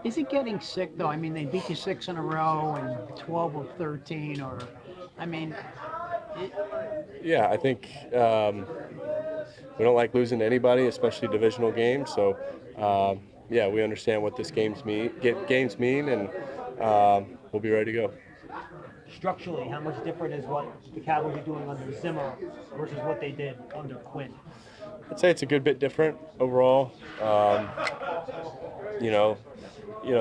Is it getting sick though? I mean, they beat you six in a row and 12 of 13, or, I mean, it, Yeah, I think we don't like losing to anybody, especially divisional games. So, yeah, we understand what this games mean, and we'll be ready to go. Structurally, how much different is what the Cowboys are doing under Zimmer versus what they did under Quinn? I'd say it's a good bit different overall. You know,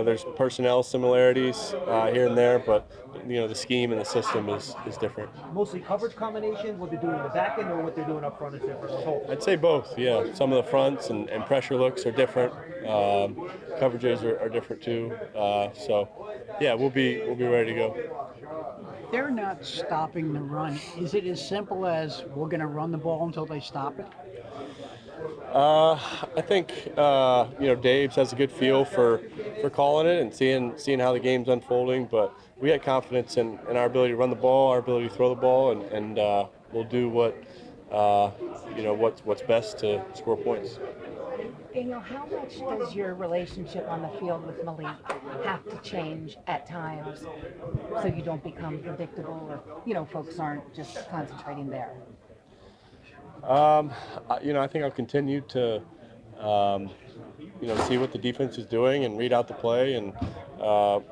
there's personnel similarities here and there, but the scheme and the system is different. Mostly coverage combination, what they're doing in the back end, or what they're doing up front is different. Or both. I'd say both. Yeah, some of the fronts and pressure looks are different. Coverages are different too. So, yeah, we'll be ready to go. they're not stopping the run. Is it as simple as we're going to run the ball until they stop it? I think Dave's has a good feel for calling it and seeing how the game's unfolding. But we had confidence in our ability to run the ball, our ability to throw the ball, and we'll do what's best to score points. Daniel, how much does your relationship on the field with Malik have to change at times so you don't become predictable or, folks aren't just concentrating there? I think I'll continue to, see what the defense is doing and read out the play and, throw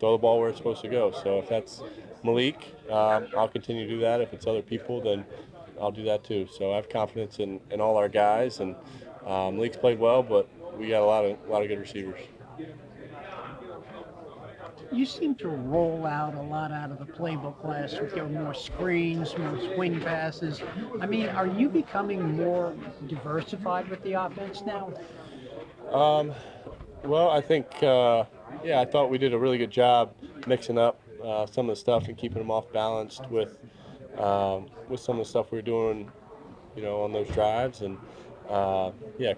the ball where it's supposed to go. So if that's Malik, I'll continue to do that. If it's other people, then I'll do that too. So I have confidence in all our guys, and Malik's played well, but we got a lot of good receivers. You seem to roll out a lot out of the playbook last week. There were more screens, more swing passes. I mean, are you becoming more diversified with the offense now? Well, I think, I thought we did a really good job mixing up some of the stuff and keeping them off balanced with some of the stuff we were doing, on those drives. And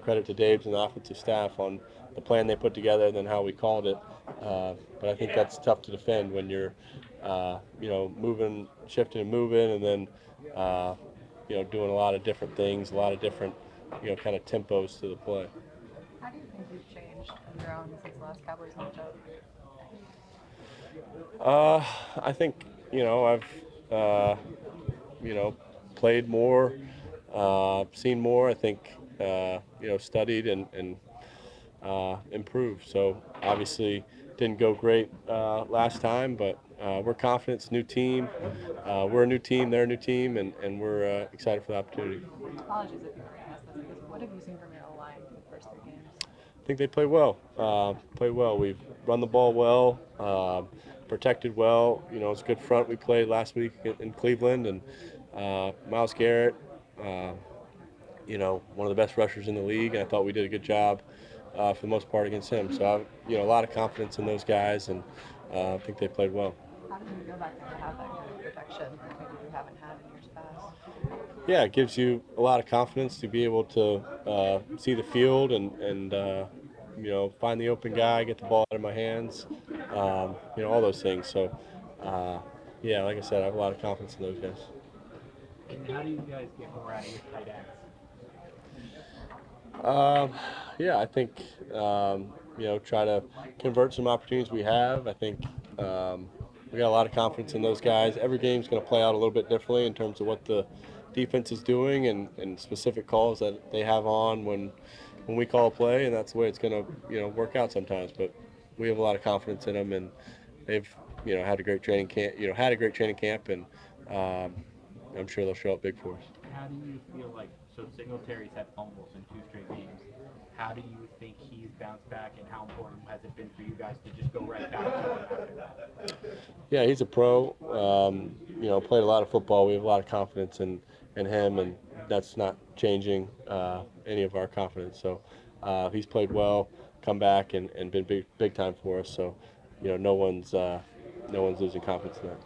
credit to Dave's and the offensive staff on the plan they put together and then how we called it. But I think that's tough to defend when you're, moving, shifting and moving, and then, doing a lot of different things, a lot of different, kind of tempos to the play. How do you think you've changed on your own since the last Cowboys matchup? I think, I've, played more, seen more. I think, studied and improved. So obviously didn't go great last time, but we're confident. It's a new team. We're a new team. They're a new team, and we're excited for the opportunity. Apologies if you already asked this, but what have you seen from your O-line in the first three games? I think they play well. We've run the ball well, protected well. It's a good front we played last week in Cleveland, and Myles Garrett, one of the best rushers in the league. And I thought we did a good job for the most part against him. So I've, a lot of confidence in those guys, and I think they played well. How do you go back there to have that kind of protection that maybe you haven't had in years past? Yeah, it gives you a lot of confidence to be able to see the field and find the open guy, get the ball out of my hands, all those things. So, like I said, I have a lot of confidence in those guys. And how do you guys get more out of your tight ends? I think, try to convert some opportunities we have. I think we got a lot of confidence in those guys. Every game's going to play out a little bit differently in terms of what the defense is doing and specific calls that they have on when we call a play, and that's the way it's going to, work out sometimes. But we have a lot of confidence in them, and they've, had a great training camp, and I'm sure they'll show up big for us. How do you feel like, so Singletary's had fumbles in 2 straight games. How do you think he's bounced back, and how important has it been for you guys to just go right back to him after that? Yeah, he's a pro. Played a lot of football. We have a lot of confidence in him, and that's not changing any of our confidence. So he's played well, come back, and been big time for us. So no one's losing confidence in that.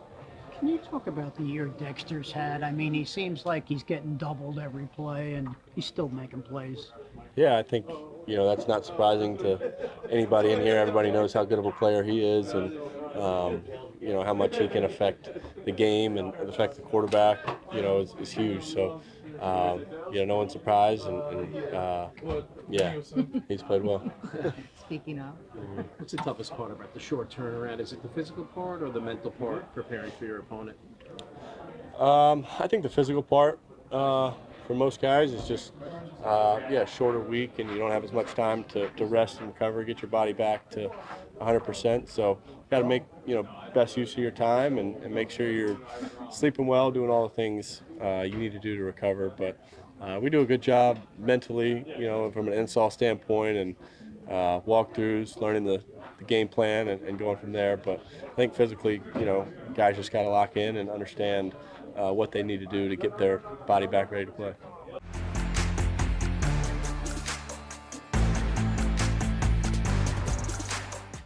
Can you talk about the year Dexter's had? I mean, he seems like he's getting doubled every play, and he's still making plays. Yeah, I think that's not surprising to anybody in here. Everybody knows how good of a player he is, and how much he can affect the game and affect the quarterback. Is huge. So no one's surprised, and he's played well. speaking of. What's the toughest part about the short turnaround? Is it the physical part or the mental part preparing for your opponent? I think the physical part for most guys is just shorter week, and you don't have as much time to rest and recover, get your body back to 100%. So got to make best use of your time and make sure you're sleeping well, doing all the things you need to do to recover. But we do a good job mentally, from an install standpoint and walkthroughs, learning the game plan and going from there. But I think physically, guys just got to lock in and understand what they need to do to get their body back ready to play.